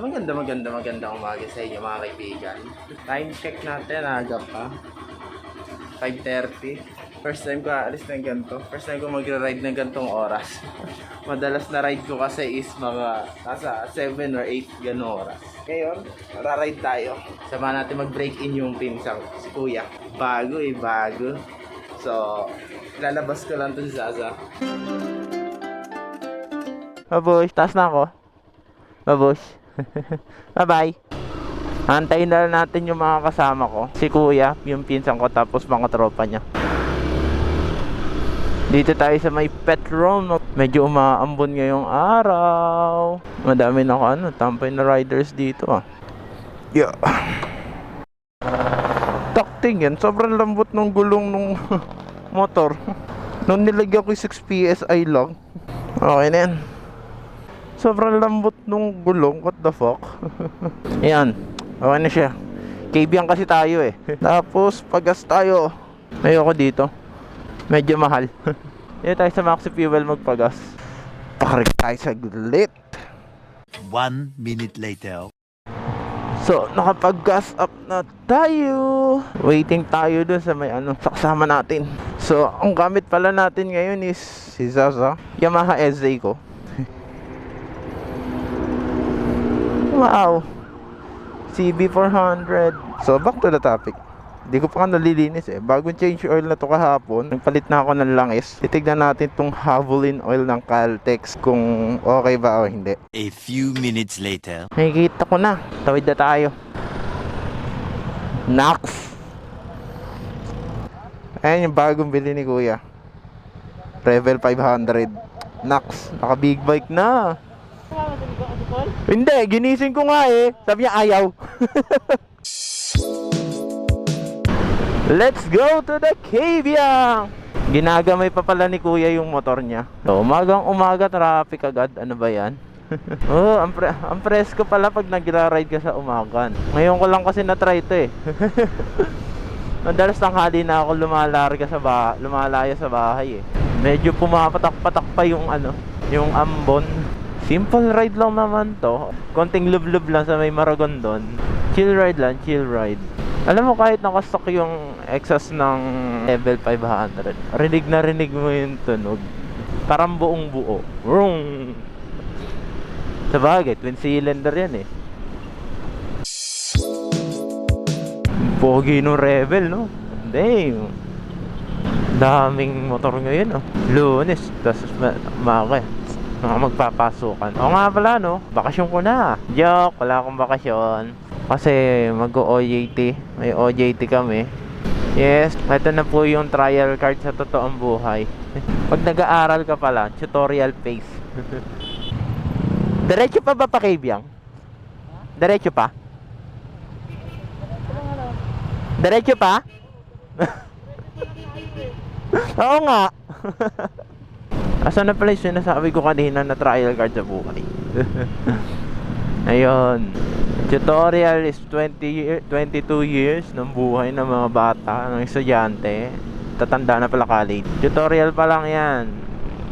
Magandang umaga sa inyo mga kaibigan. Time check natin, aga pa. 5:30. First time ko aalis ng ganito. First time ko magra-ride ng gantong oras. Madalas na ride ko kasi is mga nasa 7 or 8 ganong oras. Ngayon, ra-ride tayo. Sama natin mag-break in yung pinsang si Kuya. Bago. So, lalabas ko lang to si Zaza. Babush, taas na ako. Babush. Bye-bye. Antayin na lang natin yung mga kasama ko. Si Kuya, yung pinsan ko, tapos mga tropa niya. Dito tayo sa may pet room. Medyo umaambon ngayong araw. Madami na tampay na riders dito Yeah. Takting yan. Sobrang lambot ng gulong nung motor. Nung nilagyan ko yung 6 PSI lang. Okay na yan. Sobrang lambot nung gulong. What the fuck? Ayan. Okay na siya. Kabiyan kasi tayo Tapos pagas tayo. Ayoko dito. Medyo mahal. Dito tayo sa Maxi Fuel magpagas. Pakarig tayo sa glit. 1 minute later. So, nakapag-gas up na tayo. Waiting tayo dun sa may sa kasama natin. So, ang gamit pala natin ngayon is si Zaza. Yamaha SZ ko. Wow. CB400. So back to the topic. Hindi ko pa nalilinis Bagong change oil na to kahapon. Nagpalit na ako ng langis. Titignan natin tong Havolin oil ng Caltex kung okay ba o hindi. A few minutes later. Nakikita ko na. Tawid na tayo. Nax. Ayan yung bagong bili ni Kuya. Revel 500. Nax. Naka big bike na. Hindi, ginising ko nga Sabi niya ayaw. Let's go to the Kabyang. Ginagamay pa pala ni Kuya yung motor niya. So, umaga traffic agad. Ano ba yan? Oh, ang presko pala pag nagra-ride ka sa umagan. Ngayon ko lang kasi na-try ito Madalas tanghali na ako lumalaya sa bahay Medyo pumapatak-patak pa yung yung ambon. Simple ride lang naman to. Konting lub-lub lang sa may Maragondon. Chill ride lang, chill ride. Alam mo kahit nakastock yung exhaust ng level 500, rinig na rinig mo yung tunog. Parang buong buo. Vroom! Sabagay, twin cylinder yan Pogi nung Rebel, no? Damn! Daming motor ngayon, Lunes, tapos mga magpapasukan. O nga pala, bakasyon ko na. Joke, wala akong bakasyon. Kasi mag-OJT. May OJT kami. Yes, ito na po yung trial card sa totoong buhay. Pag nag-aaral ka pala, tutorial phase. Diretso pa ba Kabyang? Diretso pa? Diretso pa? Oo nga. Asan na pala yung sinasabi ko kanina na trial card sa buhay? Ayun. Tutorial is 22 years ng buhay ng mga bata, ng estudyante. Tatanda na pala college. Tutorial pa lang yan.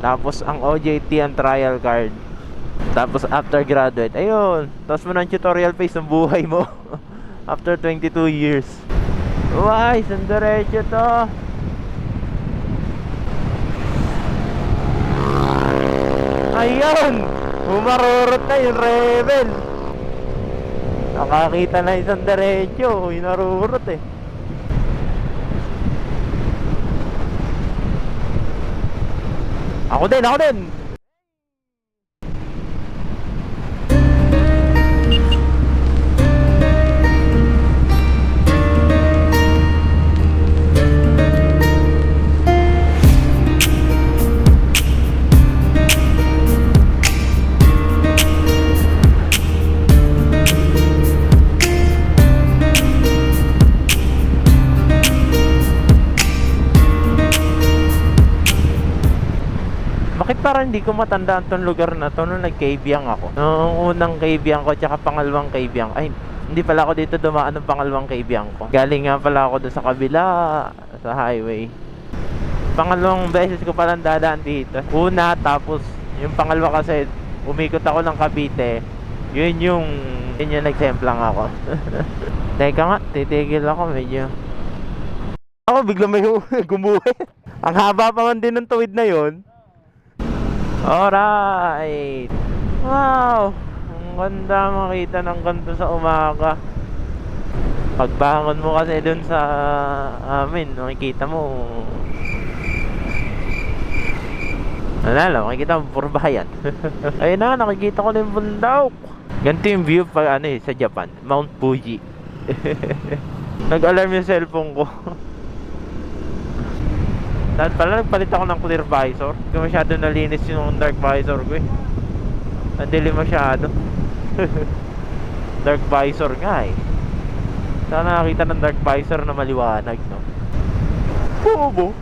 Tapos ang OJT ang trial card. Tapos after graduate, ayun. Tapos mo ng tutorial phase ng buhay mo. After 22 years. Uy, sandarecho to. Ayun! Umarurot na yung Rebel. Nakakita na isang diretso. Inarurot Ako din. Bakit parang hindi ko matandaan tong lugar na to nung nag-Kabyang ako? Noong unang Kabyang ko tsaka pangalawang Kabyang. Ay, hindi pala ako dito dumaan ng pangalawang Kabyang ko. Galing nga pala ako doon sa kabila, sa highway. Pangalawang beses ko palang dadaan dito. Una, tapos yung pangalawa kasi umikot ako ng Cavite. Yun yung nagtemplang ako. Teka nga, titigil ako medyo. Ako bigla may gumuhit. Ang haba pa man din ng tuwid na yun. Alright. Wow. Ang ganda makita ng ganito sa umaga. Pagbangon mo kasi dun sa amin, makikita mo. Ano, makikita mo puro bahayan. Ayun na, nakikita ko na yung bundok. Ganito yung view pag sa Japan, Mount Fuji. Nag-alarm yung cellphone ko. Dahil pala nagpalit ako ng clear visor. Hindi ko masyado nalinis yung dark visor ko eh. Nandili masyado. Dark visor nga eh. Sana nakita ng dark visor na maliwanag, no? Bobo.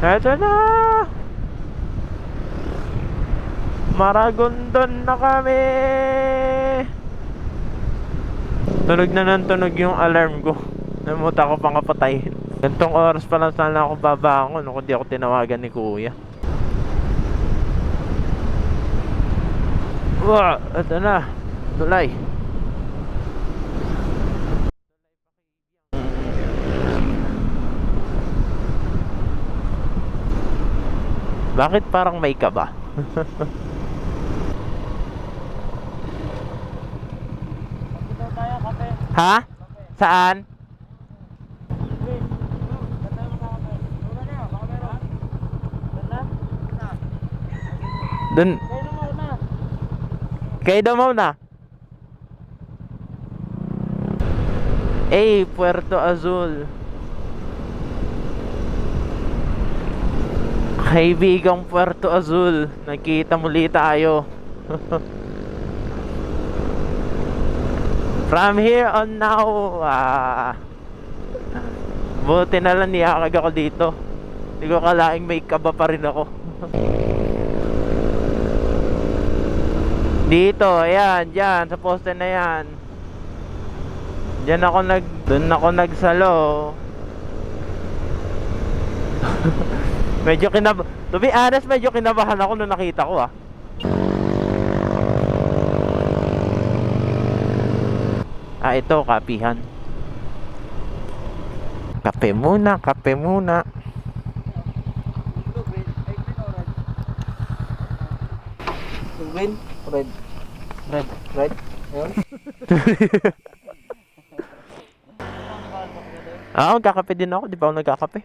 Eto na. Maragondon na kami. Tunog na ng tunog yung alarm ko. Namuta ko pang kapatayin. Gantong oras pa lang sana ako babangon kung di ako tinawagan ni kuya. Wow, eto na. Tulay. Bakit parang may kaba? Ha? Saan? Dun. Kayo daw muna. Puerto Azul. Kaibigang Puerto Azul, nakita muli tayo. From here on now, buti na lang niyakag ako dito. Hindi ko kalaing may kaba pa rin ako. Dito, ayan, dyan, sa poste na yan. Doon ako nagsalo. To be honest, medyo kinabahan ako nung nakita ko ito, kapihan. Kape muna, kape muna. Green, red. Ayun. Magkakape din ako, di pa ako nagkakape.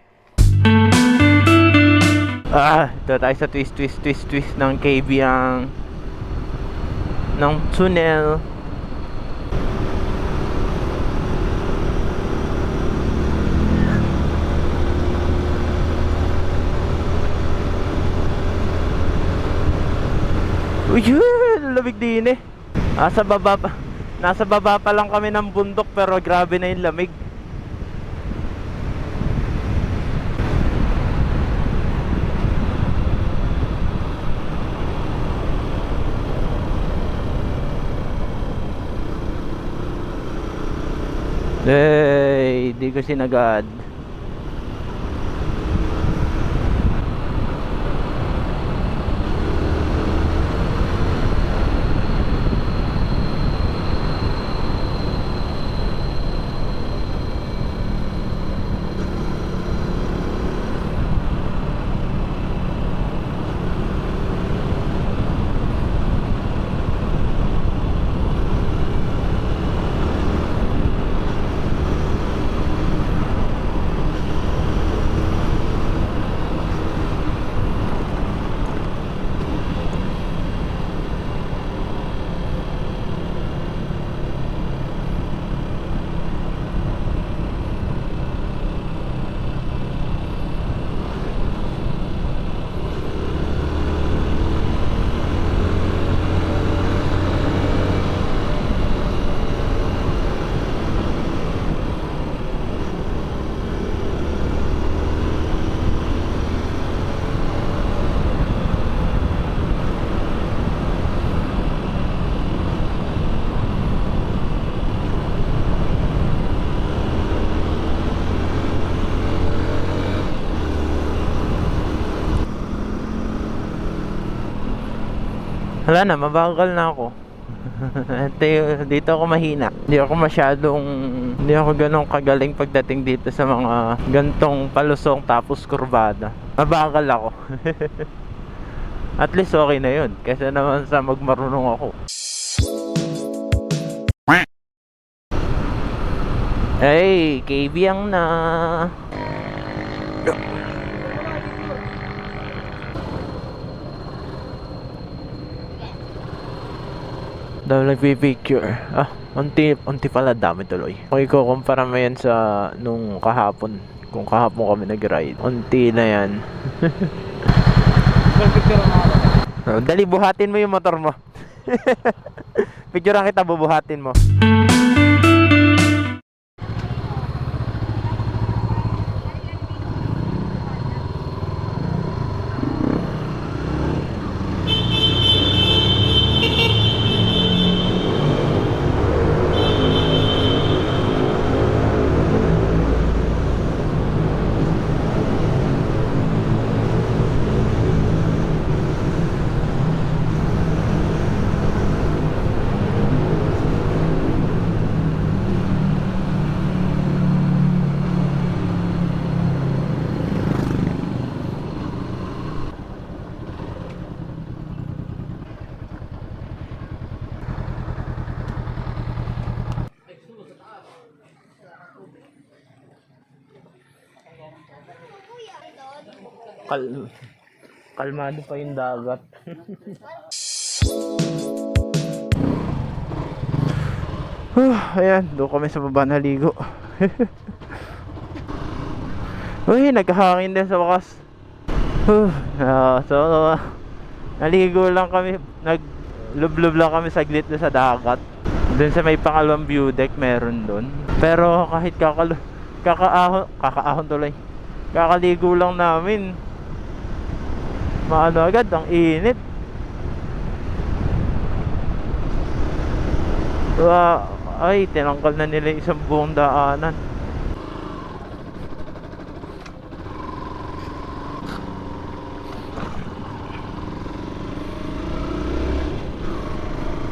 Ito tayo sa twist ng KB ng tunnel. Uy, lamig din eh. Nasa baba pa lang kami ng bundok pero grabe na yung lamig. Di ko sinagad. Wala na, mabagal na ako. Dito ako mahina. Hindi ako ganong kagaling pagdating dito sa mga gantong palusong tapos kurbada. Mabagal ako. At least okay na yun. Kaysa naman sa magmarunong ako. Hey, KBang na. Dami nagpipicture. Unti pala, dami tuloy. Kung ikukumpara mo yan sa nung kahapon, kung kahapon kami nag-ride, unti na yan. Dali, buhatin mo yung motor mo. Picturean kita, bubuhatin mo. Kalmado pa yung dagat. Ayan, doon kami sa baba naligo. Uy, nagkahangin din sa wakas. So, naligo lang kami. Nag-lub-lub lang kami saglit na sa dagat. Doon sa may pangalawang view deck, meron doon. Pero kahit kakaahon tuloy. Kakaligo lang namin. Maano agad, ang init. Ay, tinanggal na nila isang buong daanan.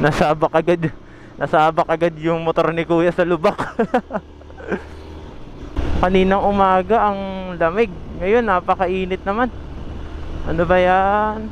Nasabak agad yung motor ni Kuya sa lubak. Kaninang umaga ang lamig. Ngayon napakainit naman. Ano ba yan?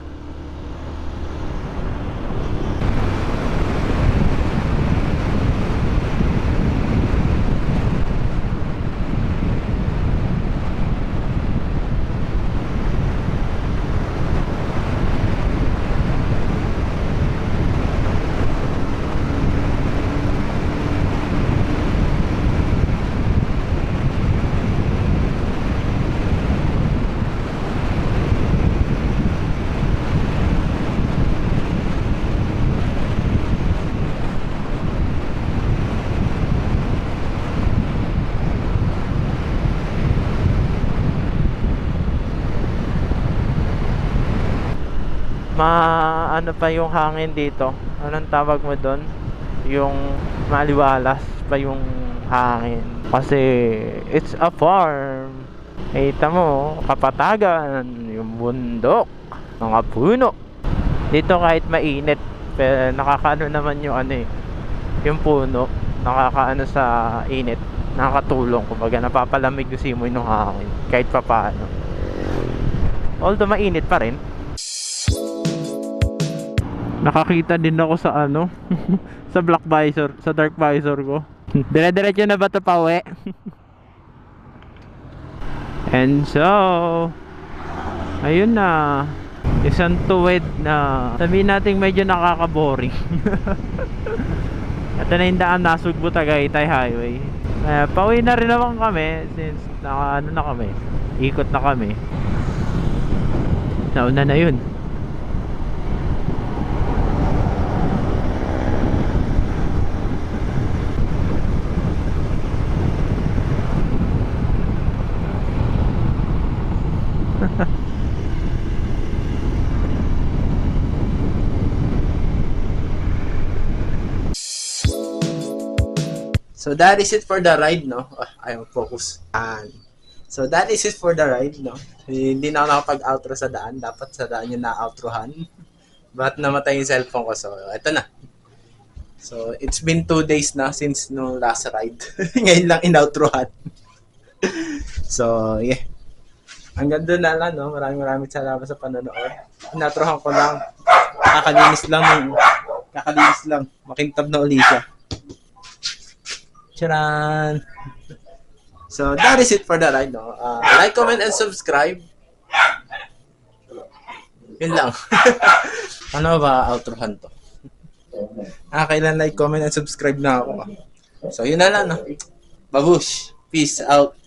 Ano pa yung hangin dito? Anong tawag mo doon? Yung maliwalas pa yung hangin. Kasi it's a farm. Kita mo, kapatagan, yung bundok, mga puno. Dito kahit mainit, pero nakakaano naman yung yung puno, nakakaano sa init, nakakatulong, kumbaga napapalamig yung simoy ng hangin kahit papaano. Although mainit pa rin. Nakakita din ako sa sa black visor, sa dark visor ko. Dire-diretso na ba ito pa uwi? And so, ayun na. Isang tuwid na sabihin natin medyo nakaka-boring. Ito na yung daan, Nasugbu Tagaytay Highway. Pauwi na rin naman kami since na kami. Ikot na kami. Nauna na yun. So that is it for the ride, no? Ayaw focus. So that is it for the ride, no? Hindi na ako nakapag-outro sa daan. Dapat sa daan yung na-outrohan. Ba't namatay yung cellphone ko? So, eto na. So, it's been 2 days na since no last ride. Ngayon lang inoutrohan. So, yeah. Hanggang doon na lang, no? Maraming salamat sa panonood. Inoutrohan ko lang. Kakalinis lang. Makintab na uli siya. Charan! So, that is it for the ride, no? Like, comment, and subscribe. Yun lang. Ano ba outrohan to? Kailan like, comment, and subscribe na ako. So, yun na lang, no? Babush! Peace out!